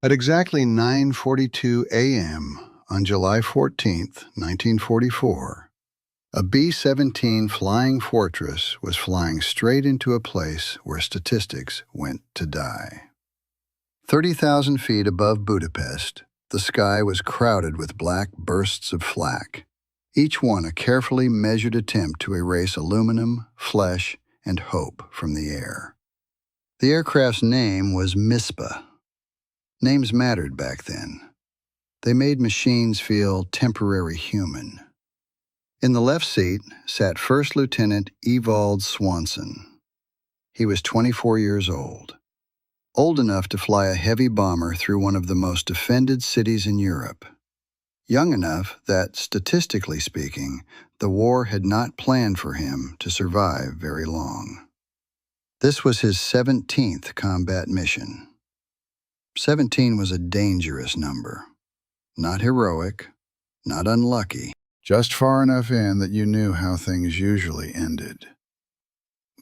At exactly 9:42 a.m. on July 14th, 1944, a B-17 Flying Fortress was flying straight into a place where statistics went to die. 30,000 feet above Budapest, the sky was crowded with black bursts of flak, each one a carefully measured attempt to erase aluminum, flesh, and hope from the air. The aircraft's name was MISPA. Names mattered back then. They made machines feel temporary human. In the left seat sat First Lieutenant Evald Swanson. He was 24 years old enough to fly a heavy bomber through one of the most defended cities in Europe. Young enough that, statistically speaking, the war had not planned for him to survive very long. This was his 17th combat mission. 17 was a dangerous number. Not heroic, not unlucky, just far enough in that you knew how things usually ended.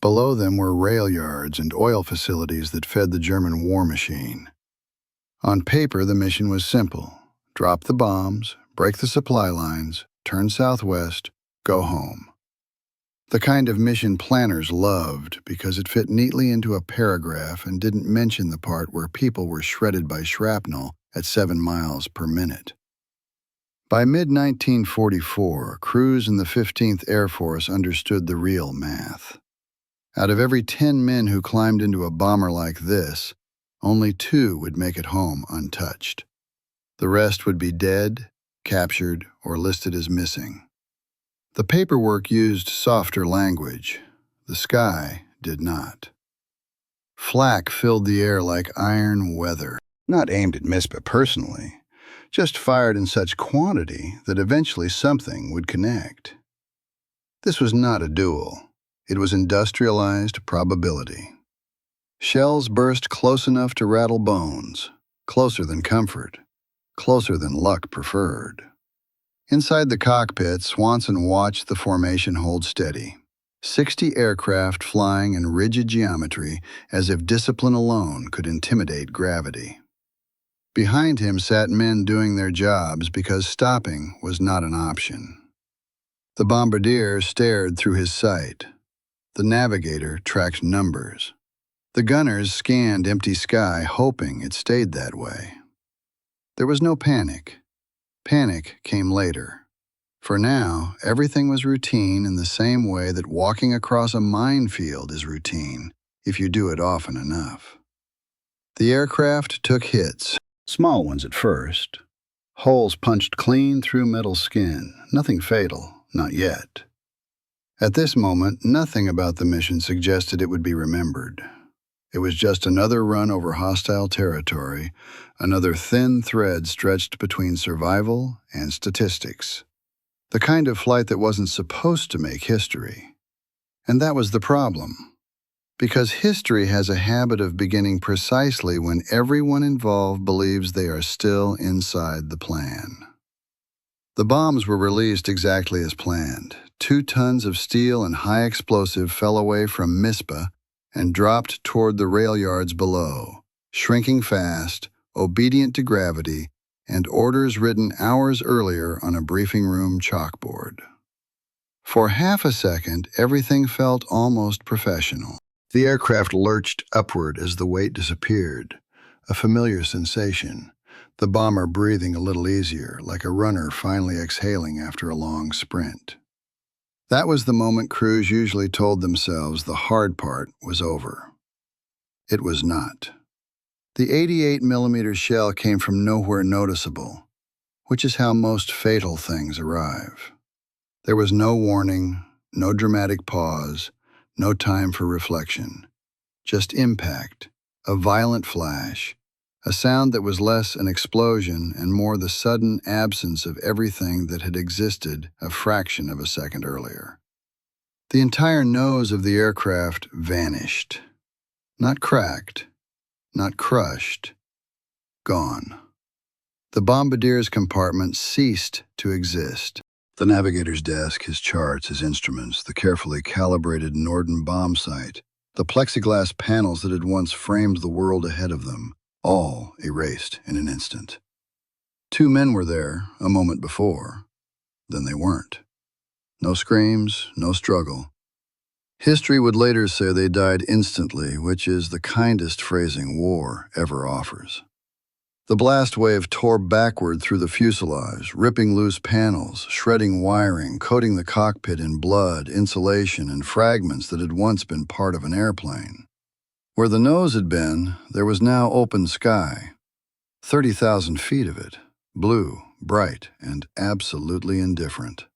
Below them were rail yards and oil facilities that fed the German war machine. On paper, the mission was simple. Drop the bombs, break the supply lines, turn southwest, go home. The kind of mission planners loved because it fit neatly into a paragraph and didn't mention the part where people were shredded by shrapnel at 7 miles per minute. By mid-1944, crews in the 15th Air Force understood the real math. Out of every 10 men who climbed into a bomber like this, only 2 would make it home untouched. The rest would be dead, captured, or listed as missing. The paperwork used softer language. The sky did not. Flak filled the air like iron weather, not aimed at MISPA personally, just fired in such quantity that eventually something would connect. This was not a duel. It was industrialized probability. Shells burst close enough to rattle bones, closer than comfort, closer than luck preferred. Inside the cockpit, Swanson watched the formation hold steady. 60 aircraft flying in rigid geometry as if discipline alone could intimidate gravity. Behind him sat men doing their jobs because stopping was not an option. The bombardier stared through his sight. The navigator tracked numbers. The gunners scanned empty sky, hoping it stayed that way. There was no panic. Panic came later. For now, everything was routine in the same way that walking across a minefield is routine if you do it often enough. The aircraft took hits, small ones at first. Holes punched clean through metal skin, nothing fatal, not yet. At this moment, nothing about the mission suggested it would be remembered. It was just another run over hostile territory, another thin thread stretched between survival and statistics. The kind of flight that wasn't supposed to make history. And that was the problem. Because history has a habit of beginning precisely when everyone involved believes they are still inside the plan. The bombs were released exactly as planned. 2 tons of steel and high explosive fell away from MISPA and dropped toward the rail yards below, shrinking fast, obedient to gravity, and orders written hours earlier on a briefing room chalkboard. For half a second, everything felt almost professional. The aircraft lurched upward as the weight disappeared, a familiar sensation, the bomber breathing a little easier, like a runner finally exhaling after a long sprint. That was the moment crews usually told themselves the hard part was over. It was not. The 88mm shell came from nowhere noticeable, which is how most fatal things arrive. There was no warning, no dramatic pause, no time for reflection. Just impact, a violent flash, a sound that was less an explosion and more the sudden absence of everything that had existed a fraction of a second earlier. The entire nose of the aircraft vanished. Not cracked, not crushed, gone. The bombardier's compartment ceased to exist. The navigator's desk, his charts, his instruments, the carefully calibrated Norden bomb sight, the plexiglass panels that had once framed the world ahead of them, all erased in an instant. 2 men were there a moment before, then they weren't. No screams, no struggle. History would later say they died instantly, which is the kindest phrasing war ever offers. The blast wave tore backward through the fuselage, ripping loose panels, shredding wiring, coating the cockpit in blood, insulation, and fragments that had once been part of an airplane. Where the nose had been, there was now open sky. 30,000 feet of it, blue, bright, and absolutely indifferent.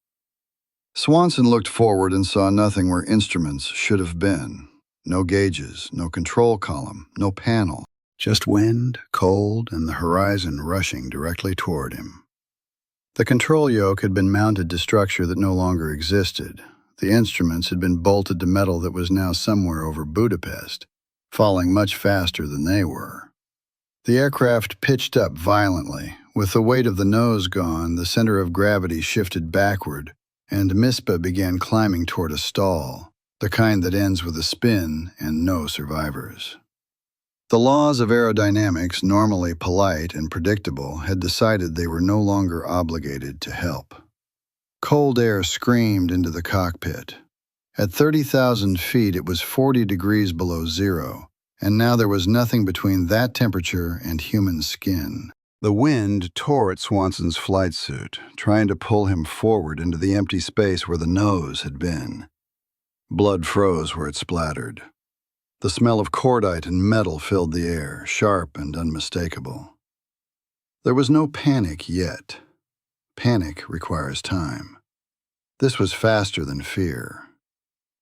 Swanson looked forward and saw nothing where instruments should have been. No gauges, no control column, no panel. Just wind, cold, and the horizon rushing directly toward him. The control yoke had been mounted to structure that no longer existed. The instruments had been bolted to metal that was now somewhere over Budapest, falling much faster than they were. The aircraft pitched up violently. With the weight of the nose gone, the center of gravity shifted backward, and Mispa began climbing toward a stall, the kind that ends with a spin and no survivors. The laws of aerodynamics, normally polite and predictable, had decided they were no longer obligated to help. Cold air screamed into the cockpit. At 30,000 feet, it was 40 degrees below zero, and now there was nothing between that temperature and human skin. The wind tore at Swanson's flight suit, trying to pull him forward into the empty space where the nose had been. Blood froze where it splattered. The smell of cordite and metal filled the air, sharp and unmistakable. There was no panic yet. Panic requires time. This was faster than fear.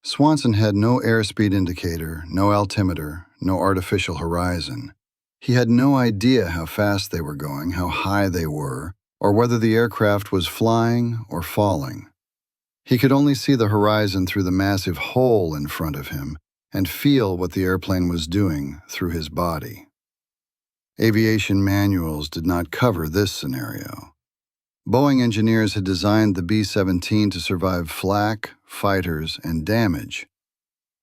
Swanson had no airspeed indicator, no altimeter, no artificial horizon. He had no idea how fast they were going, how high they were, or whether the aircraft was flying or falling. He could only see the horizon through the massive hole in front of him and feel what the airplane was doing through his body. Aviation manuals did not cover this scenario. Boeing engineers had designed the B-17 to survive flak, fighters, and damage.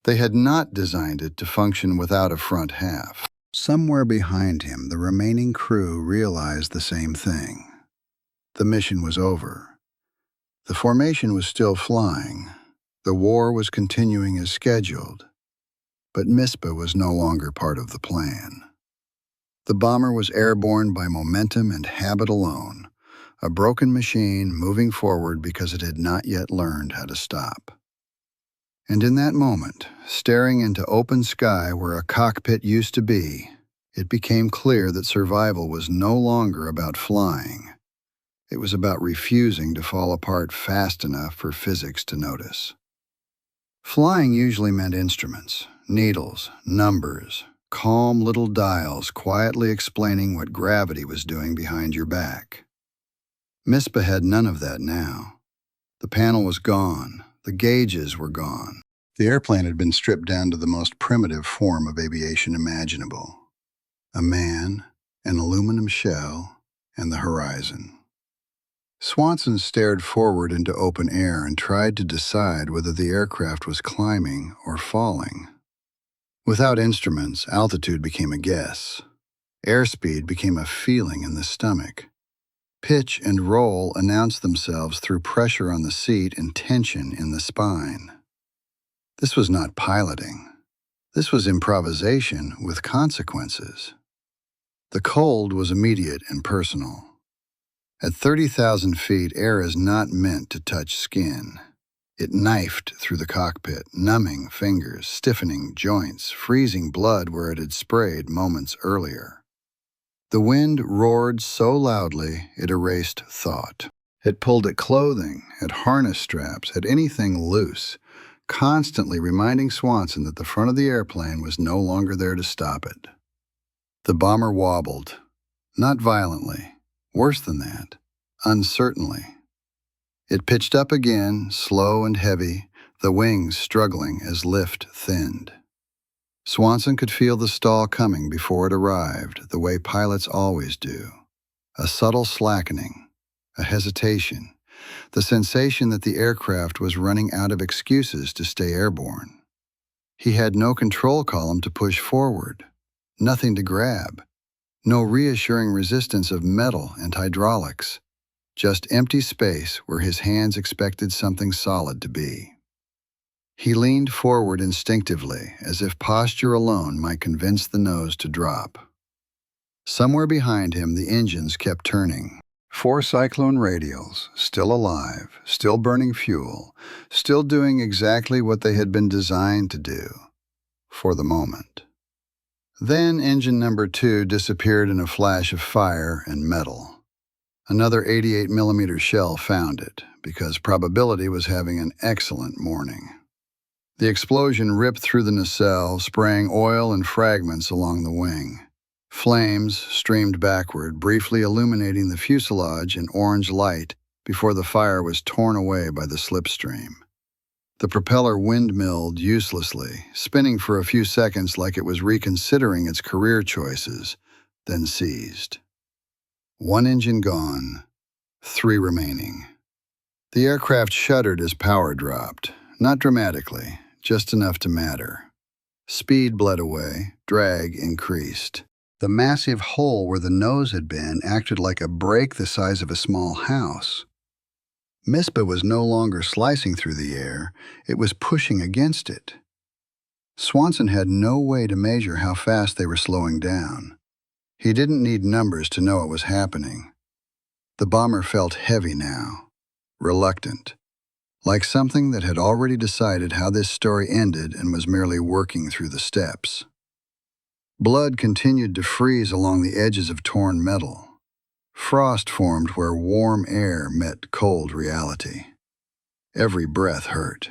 They had not designed it to function without a front half. Somewhere behind him, the remaining crew realized the same thing. The mission was over. The formation was still flying. The war was continuing as scheduled. But Mispa was no longer part of the plan. The bomber was airborne by momentum and habit alone, a broken machine moving forward because it had not yet learned how to stop. And in that moment, staring into open sky where a cockpit used to be, it became clear that survival was no longer about flying. It was about refusing to fall apart fast enough for physics to notice. Flying usually meant instruments, needles, numbers, calm little dials quietly explaining what gravity was doing behind your back. Mispa had none of that now. The panel was gone. The gauges were gone. The airplane had been stripped down to the most primitive form of aviation imaginable. A man, an aluminum shell, and the horizon. Swanson stared forward into open air and tried to decide whether the aircraft was climbing or falling. Without instruments, altitude became a guess. Airspeed became a feeling in the stomach. Pitch and roll announced themselves through pressure on the seat and tension in the spine. This was not piloting. This was improvisation with consequences. The cold was immediate and personal. At 30,000 feet, air is not meant to touch skin. It knifed through the cockpit, numbing fingers, stiffening joints, freezing blood where it had sprayed moments earlier. The wind roared so loudly it erased thought. It pulled at clothing, at harness straps, at anything loose, constantly reminding Swanson that the front of the airplane was no longer there to stop it. The bomber wobbled, not violently, worse than that, uncertainly. It pitched up again, slow and heavy, the wings struggling as lift thinned. Swanson could feel the stall coming before it arrived, the way pilots always do. A subtle slackening, a hesitation, the sensation that the aircraft was running out of excuses to stay airborne. He had no control column to push forward, nothing to grab, No reassuring resistance of metal and hydraulics. Just empty space where his hands expected something solid to be. He leaned forward instinctively, as if posture alone might convince the nose to drop. Somewhere behind him, the engines kept turning. 4 Cyclone radials, still alive, still burning fuel, still doing exactly what they had been designed to do, for the moment. Then engine number 2 disappeared in a flash of fire and metal. Another 88mm shell found it, because probability was having an excellent morning. The explosion ripped through the nacelle, spraying oil and fragments along the wing. Flames streamed backward, briefly illuminating the fuselage in orange light before the fire was torn away by the slipstream. The propeller windmilled uselessly, spinning for a few seconds like it was reconsidering its career choices, then seized. 1 engine gone, 3 remaining. The aircraft shuddered as power dropped, not dramatically, just enough to matter. Speed bled away, drag increased. The massive hole where the nose had been acted like a break the size of a small house. Mispa was no longer slicing through the air, it was pushing against it. Swanson had no way to measure how fast they were slowing down. He didn't need numbers to know it was happening. The bomber felt heavy now, reluctant, like something that had already decided how this story ended and was merely working through the steps. Blood continued to freeze along the edges of torn metal. Frost formed where warm air met cold reality. Every breath hurt.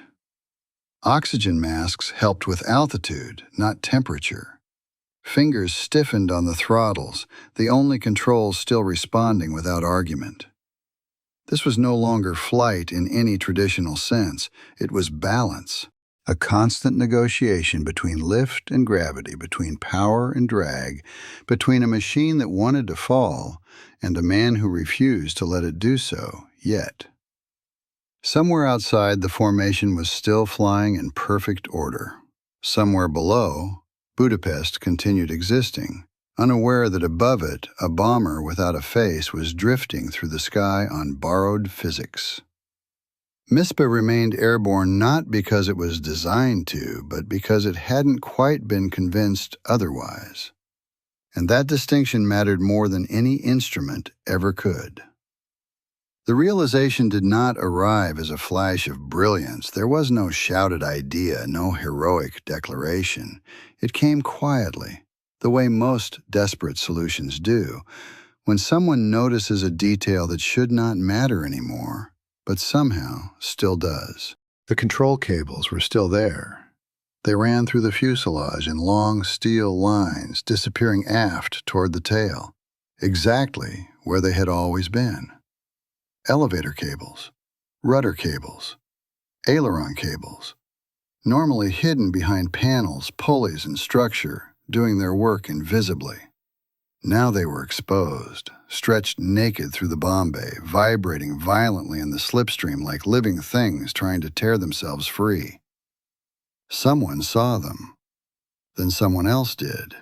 Oxygen masks helped with altitude, not temperature. Fingers stiffened on the throttles, the only controls still responding without argument. This was no longer flight in any traditional sense. It was balance. A constant negotiation between lift and gravity, between power and drag, between a machine that wanted to fall and a man who refused to let it do so yet. Somewhere outside, the formation was still flying in perfect order. Somewhere below, Budapest continued existing, unaware that above it, a bomber without a face was drifting through the sky on borrowed physics. Mispa remained airborne not because it was designed to, but because it hadn't quite been convinced otherwise. And that distinction mattered more than any instrument ever could. The realization did not arrive as a flash of brilliance. There was no shouted idea, no heroic declaration. It came quietly, the way most desperate solutions do, when someone notices a detail that should not matter anymore, but somehow still does. The control cables were still there. They ran through the fuselage in long steel lines, disappearing aft toward the tail, exactly where they had always been. Elevator cables, rudder cables, aileron cables, normally hidden behind panels, pulleys, and structure, doing their work invisibly. Now they were exposed, stretched naked through the bomb bay, vibrating violently in the slipstream like living things trying to tear themselves free. Someone saw them. Then someone else did.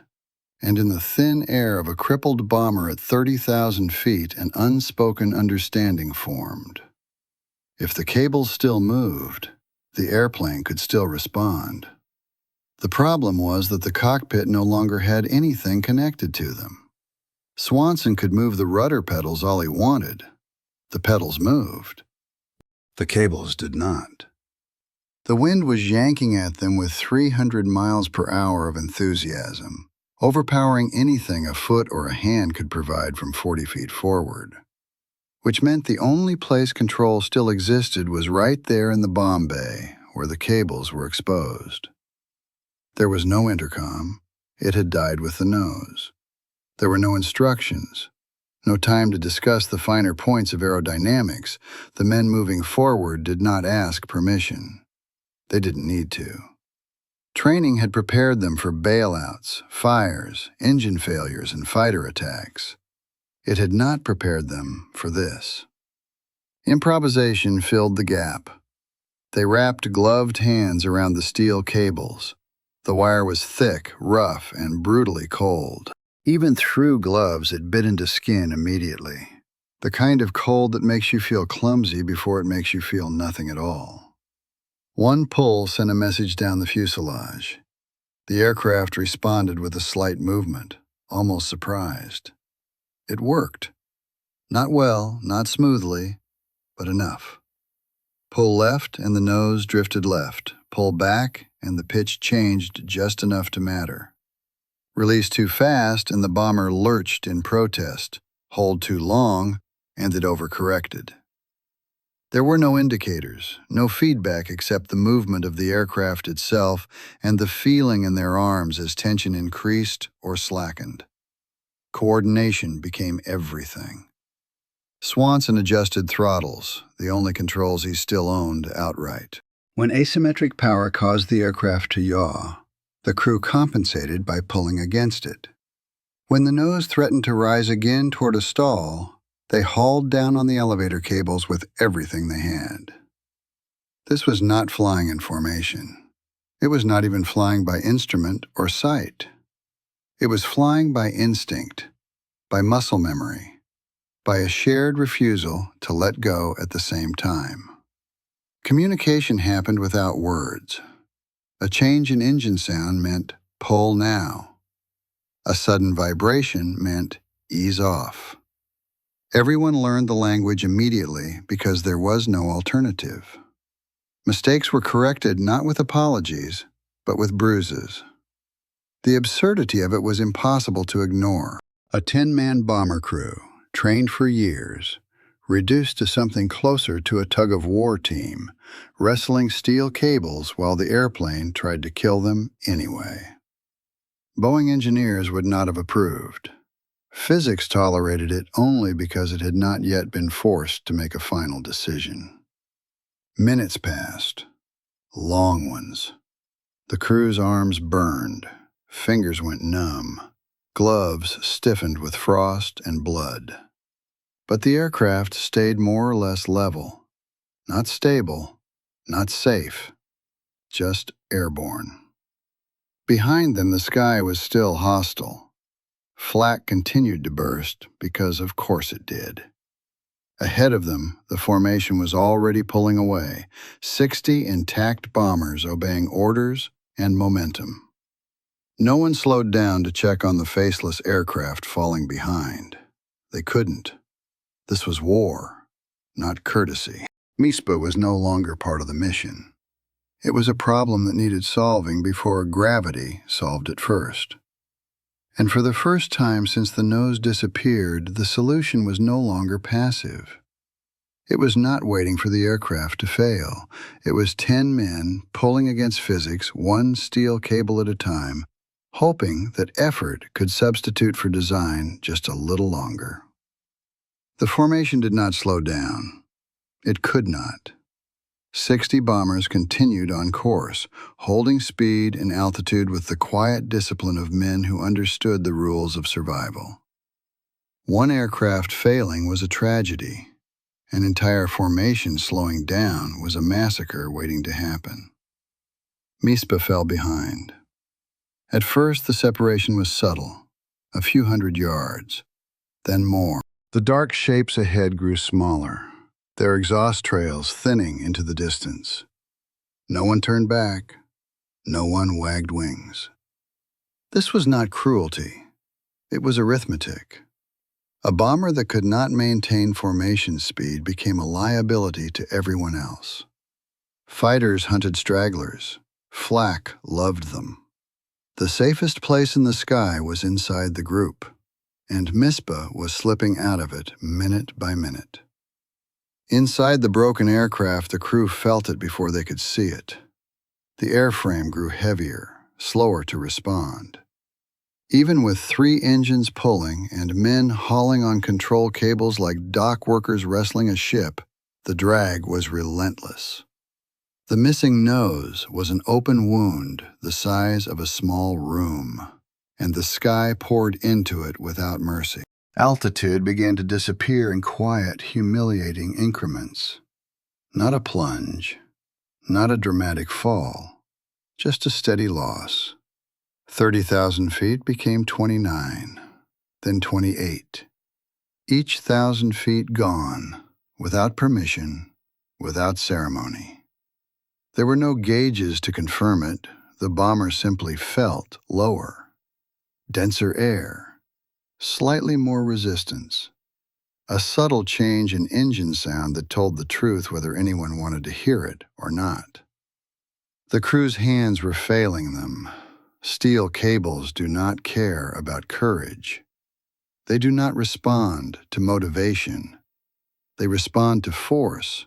And in the thin air of a crippled bomber at 30,000 feet, an unspoken understanding formed. If the cables still moved, the airplane could still respond. The problem was that the cockpit no longer had anything connected to them. Swanson could move the rudder pedals all he wanted. The pedals moved. The cables did not. The wind was yanking at them with 300 miles per hour of enthusiasm, overpowering anything a foot or a hand could provide from 40 feet forward. Which meant the only place control still existed was right there in the bomb bay, where the cables were exposed. There was no intercom. It had died with the nose. There were no instructions, no time to discuss the finer points of aerodynamics. The men moving forward did not ask permission. They didn't need to. Training had prepared them for bailouts, fires, engine failures, and fighter attacks. It had not prepared them for this. Improvisation filled the gap. They wrapped gloved hands around the steel cables. The wire was thick, rough, and brutally cold. Even through gloves, it bit into skin immediately. The kind of cold that makes you feel clumsy before it makes you feel nothing at all. One pull sent a message down the fuselage. The aircraft responded with a slight movement, almost surprised. It worked. Not well, not smoothly, but enough. Pull left and the nose drifted left. Pull back and the pitch changed just enough to matter. Release too fast and the bomber lurched in protest. Hold too long and it overcorrected. There were no indicators, no feedback except the movement of the aircraft itself and the feeling in their arms as tension increased or slackened. Coordination became everything. Swanson adjusted throttles, the only controls he still owned outright. When asymmetric power caused the aircraft to yaw, the crew compensated by pulling against it. When the nose threatened to rise again toward a stall, they hauled down on the elevator cables with everything they had. This was not flying in formation. It was not even flying by instrument or sight. It was flying by instinct, by muscle memory, by a shared refusal to let go at the same time. Communication happened without words. A change in engine sound meant pull now. A sudden vibration meant ease off. Everyone learned the language immediately because there was no alternative. Mistakes were corrected not with apologies, but with bruises. The absurdity of it was impossible to ignore. A 10-man bomber crew, trained for years, reduced to something closer to a tug-of-war team, wrestling steel cables while the airplane tried to kill them anyway. Boeing engineers would not have approved. Physics tolerated it only because it had not yet been forced to make a final decision. Minutes passed, long ones. The crew's arms burned, fingers went numb, gloves stiffened with frost and blood. But the aircraft stayed more or less level, not stable, not safe, just airborne. Behind them, the sky was still hostile. Flak continued to burst because of course it did. Ahead of them, the formation was already pulling away, 60 intact bombers obeying orders and momentum. No one slowed down to check on the faceless aircraft falling behind. They couldn't. This was war, not courtesy. MISPA was no longer part of the mission. It was a problem that needed solving before gravity solved it first. And for the first time since the nose disappeared, the solution was no longer passive. It was not waiting for the aircraft to fail. It was 10 men pulling against physics, one steel cable at a time, hoping that effort could substitute for design just a little longer. The formation did not slow down. It could not. 60 bombers continued on course, holding speed and altitude with the quiet discipline of men who understood the rules of survival. One aircraft failing was a tragedy. An entire formation slowing down was a massacre waiting to happen. MISPA fell behind. At first, the separation was subtle, a few hundred yards, then more. The dark shapes ahead grew smaller, their exhaust trails thinning into the distance. No one turned back. No one wagged wings. This was not cruelty. It was arithmetic. A bomber that could not maintain formation speed became a liability to everyone else. Fighters hunted stragglers. Flak loved them. The safest place in the sky was inside the group, and MISPA was slipping out of it minute by minute. Inside the broken aircraft, the crew felt it before they could see it. The airframe grew heavier, slower to respond. Even with 3 engines pulling and men hauling on control cables like dock workers wrestling a ship, the drag was relentless. The missing nose was an open wound the size of a small room, and the sky poured into it without mercy. Altitude began to disappear in quiet, humiliating increments. Not a plunge, not a dramatic fall, just a steady loss. 30,000 feet became 29. then 28. Each 1,000 feet gone, without permission, without ceremony. There were no gauges to confirm it. The bomber simply felt lower. Denser air. Slightly more resistance. A subtle change in engine sound that told the truth whether anyone wanted to hear it or not. The crew's hands were failing them. Steel cables do not care about courage. They do not respond to motivation. They respond to force,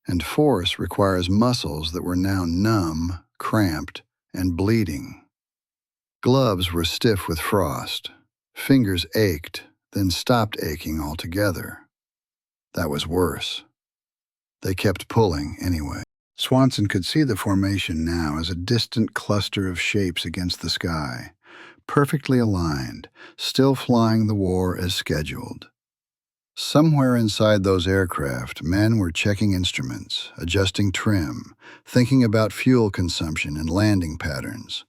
and force requires muscles that were now numb, cramped, and bleeding. Gloves were stiff with frost. Fingers ached, then stopped aching altogether. That was worse. They kept pulling anyway. Swanson could see the formation now as a distant cluster of shapes against the sky, perfectly aligned, still flying the war as scheduled. Somewhere inside those aircraft, men were checking instruments, adjusting trim, thinking about fuel consumption and landing patterns.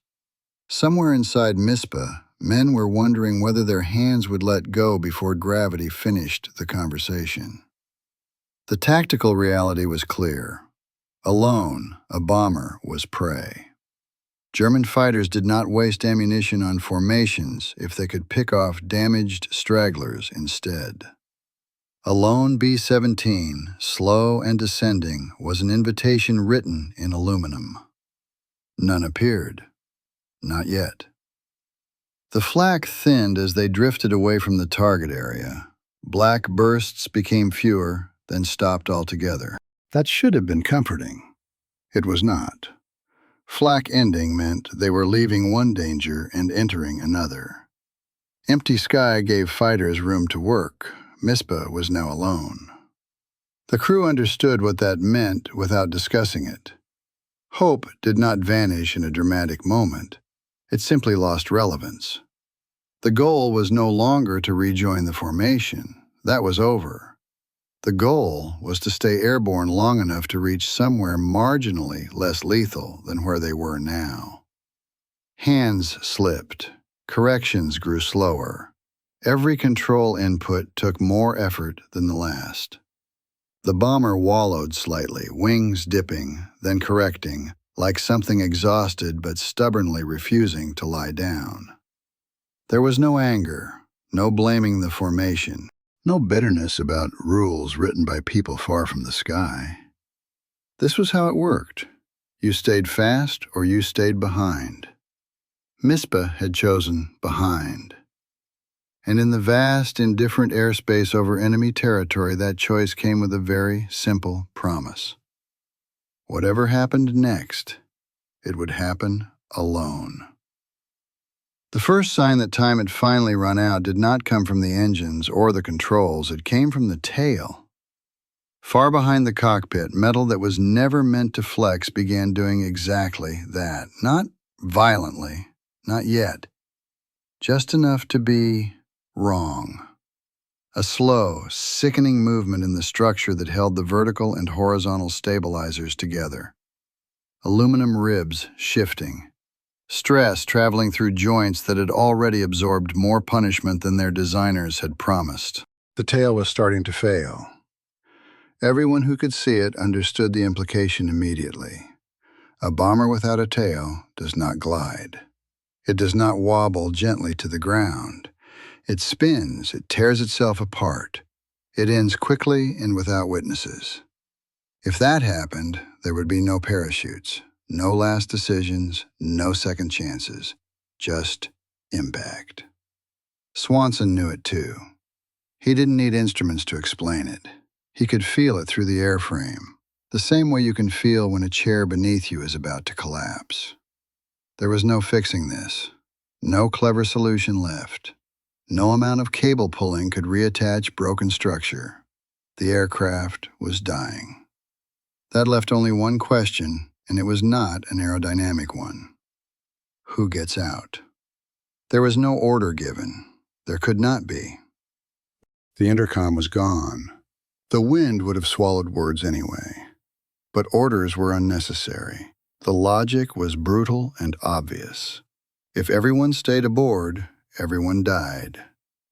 Somewhere inside MISPA, men were wondering whether their hands would let go before gravity finished the conversation. The tactical reality was clear. Alone, a bomber was prey. German fighters did not waste ammunition on formations if they could pick off damaged stragglers instead. A lone B-17, slow and descending, was an invitation written in aluminum. None appeared. Not yet. The flak thinned as they drifted away from the target area. Black bursts became fewer, then stopped altogether. That should have been comforting. It was not. Flak ending meant they were leaving one danger and entering another. Empty sky gave fighters room to work. MISPA was now alone. The crew understood what that meant without discussing it. Hope did not vanish in a dramatic moment. It simply lost relevance. The goal was no longer to rejoin the formation. That was over. The goal was to stay airborne long enough to reach somewhere marginally less lethal than where they were now. Hands slipped. Corrections grew slower. Every control input took more effort than the last. The bomber wallowed slightly, wings dipping, then correcting, like something exhausted but stubbornly refusing to lie down. There was no anger, no blaming the formation. No bitterness about rules written by people far from the sky. This was how it worked. You stayed fast or you stayed behind. MISPA had chosen behind. And in the vast, indifferent airspace over enemy territory, that choice came with a very simple promise. Whatever happened next, it would happen alone. The first sign that time had finally run out did not come from the engines or the controls. It came from the tail. Far behind the cockpit, metal that was never meant to flex began doing exactly that. Not violently, not yet. Just enough to be wrong. A slow, sickening movement in the structure that held the vertical and horizontal stabilizers together. Aluminum ribs shifting. Stress traveling through joints that had already absorbed more punishment than their designers had promised. The tail was starting to fail. Everyone who could see it understood the implication immediately. A bomber without a tail does not glide. It does not wobble gently to the ground. It spins, it tears itself apart. It ends quickly and without witnesses. If that happened, there would be no parachutes. No last decisions, no second chances, just impact. Swanson knew it too. He didn't need instruments to explain it. He could feel it through the airframe, the same way you can feel when a chair beneath you is about to collapse. There was no fixing this, no clever solution left. No amount of cable pulling could reattach broken structure. The aircraft was dying. That left only one question, and it was not an aerodynamic one. Who gets out? There was no order given. There could not be. The intercom was gone. The wind would have swallowed words anyway. But orders were unnecessary. The logic was brutal and obvious. If everyone stayed aboard, everyone died.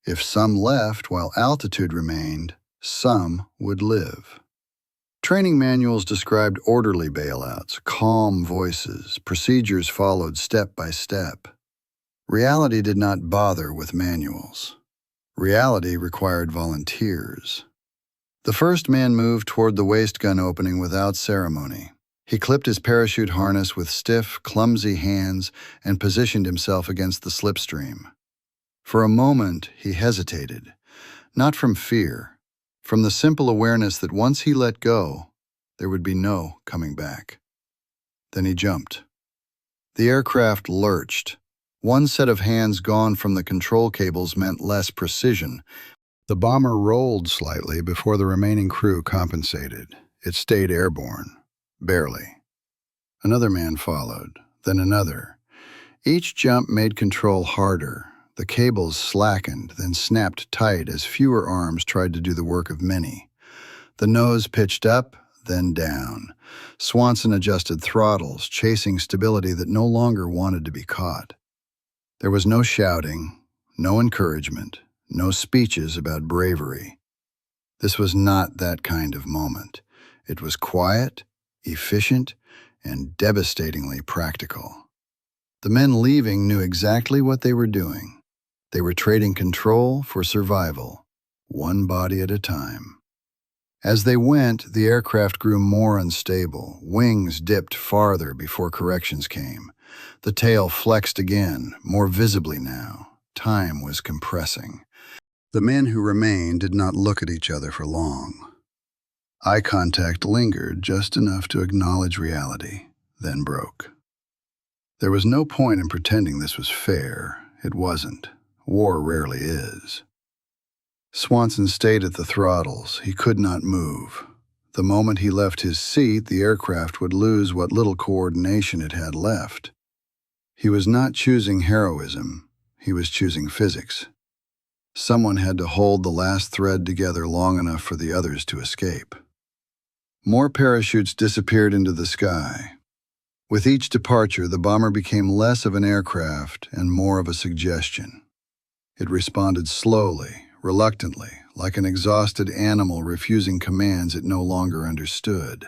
If some left while altitude remained, some would live. Training manuals described orderly bailouts, calm voices, procedures followed step by step. Reality did not bother with manuals. Reality required volunteers. The first man moved toward the waist gun opening without ceremony. He clipped his parachute harness with stiff, clumsy hands and positioned himself against the slipstream. For a moment, he hesitated, not from fear, from the simple awareness that once he let go, there would be no coming back. Then he jumped. The aircraft lurched. One set of hands gone from the control cables meant less precision. The bomber rolled slightly before the remaining crew compensated. It stayed airborne, barely. Another man followed, then another. Each jump made control harder. The cables slackened, then snapped tight as fewer arms tried to do the work of many. The nose pitched up, then down. Swanson adjusted throttles, chasing stability that no longer wanted to be caught. There was no shouting, no encouragement, no speeches about bravery. This was not that kind of moment. It was quiet, efficient, and devastatingly practical. The men leaving knew exactly what they were doing. They were trading control for survival, one body at a time. As they went, the aircraft grew more unstable. Wings dipped farther before corrections came. The tail flexed again, more visibly now. Time was compressing. The men who remained did not look at each other for long. Eye contact lingered just enough to acknowledge reality, then broke. There was no point in pretending this was fair. It wasn't. War rarely is. Swanson stayed at the throttles. He could not move. The moment he left his seat, the aircraft would lose what little coordination it had left. He was not choosing heroism. He was choosing physics. Someone had to hold the last thread together long enough for the others to escape. More parachutes disappeared into the sky. With each departure, the bomber became less of an aircraft and more of a suggestion. It responded slowly, reluctantly, like an exhausted animal refusing commands it no longer understood.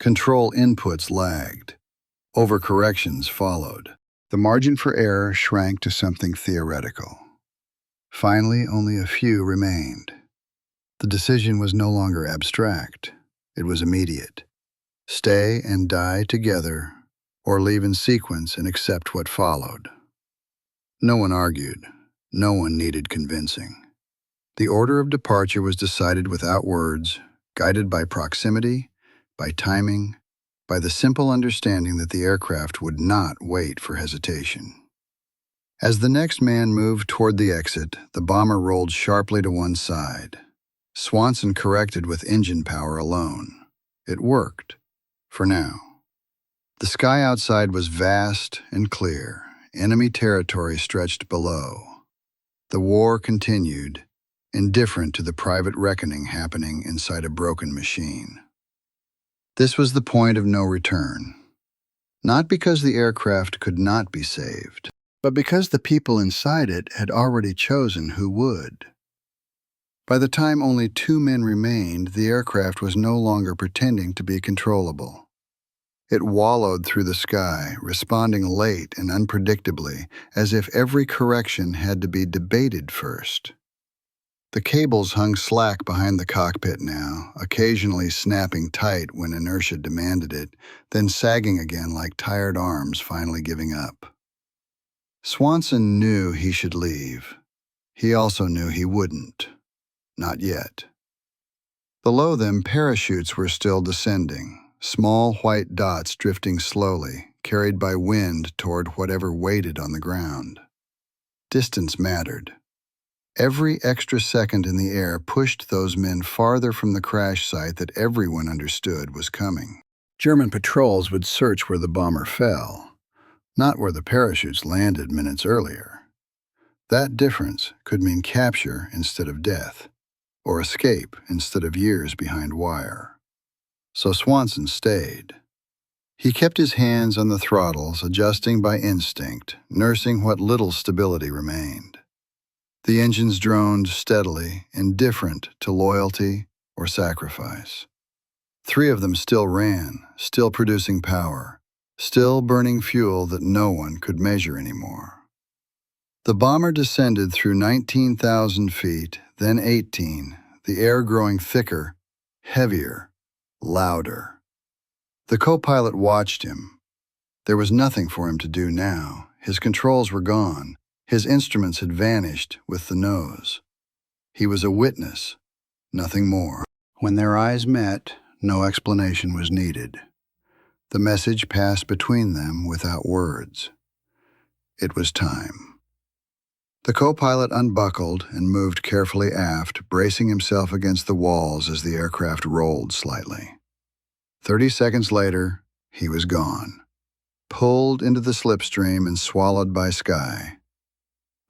Control inputs lagged. Overcorrections followed. The margin for error shrank to something theoretical. Finally, only a few remained. The decision was no longer abstract. It was immediate. Stay and die together, or leave in sequence and accept what followed. No one argued. No one needed convincing. The order of departure was decided without words, guided by proximity, by timing, by the simple understanding that the aircraft would not wait for hesitation. As the next man moved toward the exit, the bomber rolled sharply to one side. Swanson corrected with engine power alone. It worked, for now. The sky outside was vast and clear. Enemy territory stretched below. The war continued, indifferent to the private reckoning happening inside a broken machine. This was the point of no return. Not because the aircraft could not be saved, but because the people inside it had already chosen who would. By the time only 2 men remained, the aircraft was no longer pretending to be controllable. It wallowed through the sky, responding late and unpredictably, as if every correction had to be debated first. The cables hung slack behind the cockpit now, occasionally snapping tight when inertia demanded it, then sagging again like tired arms finally giving up. Swanson knew he should leave. He also knew he wouldn't. Not yet. Below them, parachutes were still descending. Small white dots drifting slowly, carried by wind toward whatever waited on the ground. Distance mattered. Every extra second in the air pushed those men farther from the crash site that everyone understood was coming. German patrols would search where the bomber fell, not where the parachutes landed minutes earlier. That difference could mean capture instead of death, or escape instead of years behind wire. So Swanson stayed. He kept his hands on the throttles, adjusting by instinct, nursing what little stability remained. The engines droned steadily, indifferent to loyalty or sacrifice. 3 of them still ran, still producing power, still burning fuel that no one could measure anymore. The bomber descended through 19,000 feet, then 18, the air growing thicker, heavier, louder. The co-pilot watched him. There was nothing for him to do now. His controls were gone. His instruments had vanished with the nose. He was a witness, nothing more. When their eyes met, no explanation was needed. The message passed between them without words. It was time. The co-pilot unbuckled and moved carefully aft, bracing himself against the walls as the aircraft rolled slightly. 30 seconds later, he was gone, pulled into the slipstream and swallowed by sky.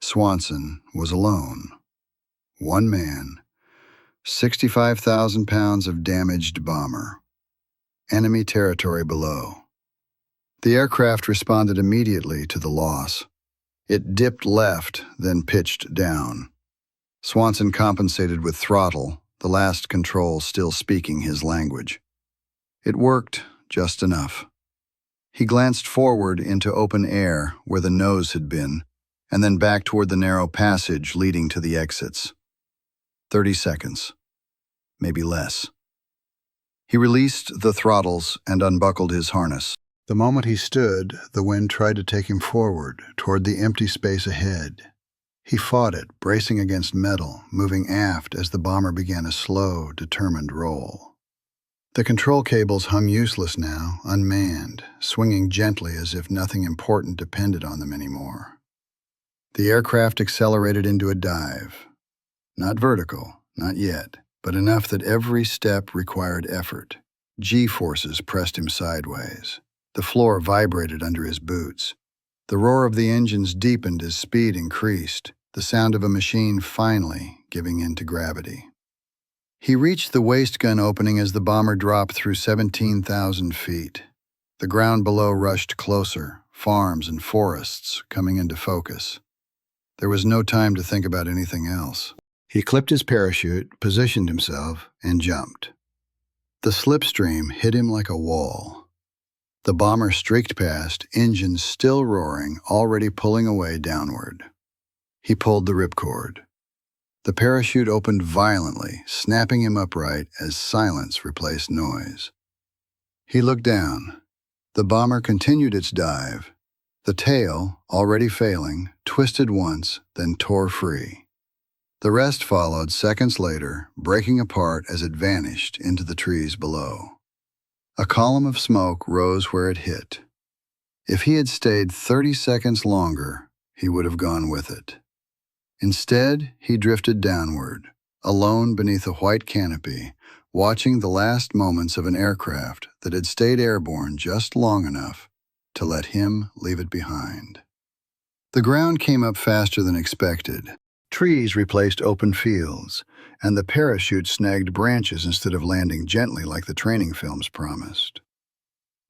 Swanson was alone. One man, 65,000 pounds of damaged bomber. Enemy territory below. The aircraft responded immediately to the loss. It dipped left, then pitched down. Swanson compensated with throttle, the last control still speaking his language. It worked just enough. He glanced forward into open air where the nose had been, and then back toward the narrow passage leading to the exits. 30 seconds, maybe less. He released the throttles and unbuckled his harness. The moment he stood, the wind tried to take him forward, toward the empty space ahead. He fought it, bracing against metal, moving aft as the bomber began a slow, determined roll. The control cables hung useless now, unmanned, swinging gently as if nothing important depended on them anymore. The aircraft accelerated into a dive. Not vertical, not yet, but enough that every step required effort. G-forces pressed him sideways. The floor vibrated under his boots. The roar of the engines deepened as speed increased, the sound of a machine finally giving in to gravity. He reached the waist gun opening as the bomber dropped through 17,000 feet. The ground below rushed closer, farms and forests coming into focus. There was no time to think about anything else. He clipped his parachute, positioned himself, and jumped. The slipstream hit him like a wall. The bomber streaked past, engines still roaring, already pulling away downward. He pulled the ripcord. The parachute opened violently, snapping him upright as silence replaced noise. He looked down. The bomber continued its dive. The tail, already failing, twisted once, then tore free. The rest followed seconds later, breaking apart as it vanished into the trees below. A column of smoke rose where it hit. If he had stayed 30 seconds longer, he would have gone with it. Instead, he drifted downward, alone beneath a white canopy, watching the last moments of an aircraft that had stayed airborne just long enough to let him leave it behind. The ground came up faster than expected. Trees replaced open fields, and the parachute snagged branches instead of landing gently like the training films promised.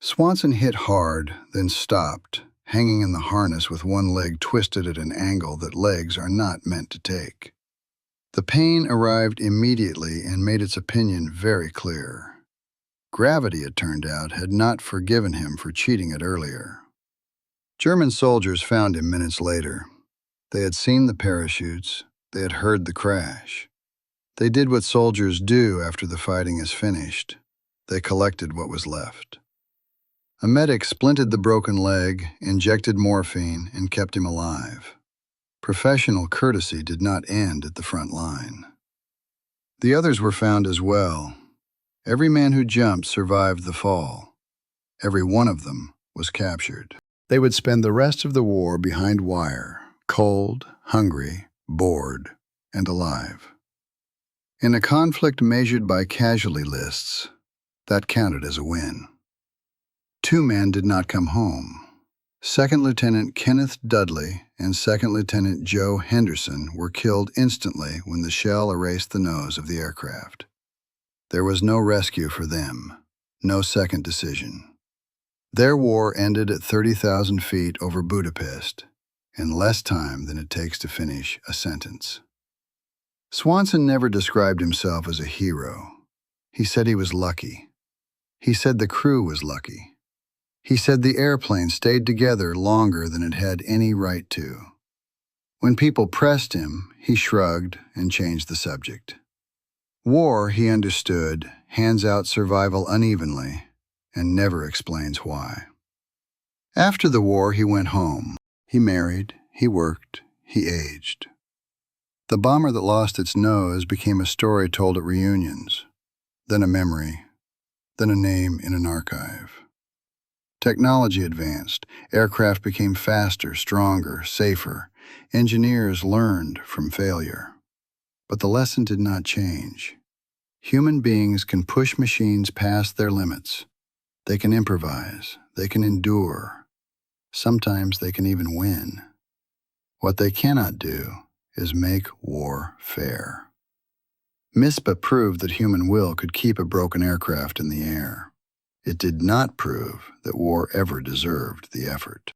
Swanson hit hard, then stopped, hanging in the harness with one leg twisted at an angle that legs are not meant to take. The pain arrived immediately and made its opinion very clear. Gravity, it turned out, had not forgiven him for cheating it earlier. German soldiers found him minutes later. They had seen the parachutes. They had heard the crash. They did what soldiers do after the fighting is finished. They collected what was left. A medic splinted the broken leg, injected morphine, and kept him alive. Professional courtesy did not end at the front line. The others were found as well. Every man who jumped survived the fall. Every one of them was captured. They would spend the rest of the war behind wire, cold, hungry, bored, and alive. In a conflict measured by casualty lists, that counted as a win. 2 men did not come home. Second Lieutenant Kenneth Dudley and Second Lieutenant Joe Henderson were killed instantly when the shell erased the nose of the aircraft. There was no rescue for them, no second decision. Their war ended at 30,000 feet over Budapest, in less time than it takes to finish a sentence. Swanson never described himself as a hero. He said he was lucky. He said the crew was lucky. He said the airplane stayed together longer than it had any right to. When people pressed him, he shrugged and changed the subject. War, he understood, hands out survival unevenly and never explains why. After the war, he went home. He married, he worked, he aged. The bomber that lost its nose became a story told at reunions, then a memory, then a name in an archive. Technology advanced. Aircraft became faster, stronger, safer. Engineers learned from failure. But the lesson did not change. Human beings can push machines past their limits. They can improvise. They can endure. Sometimes they can even win. What they cannot do is make war fair. MISPA proved that human will could keep a broken aircraft in the air. It did not prove that war ever deserved the effort.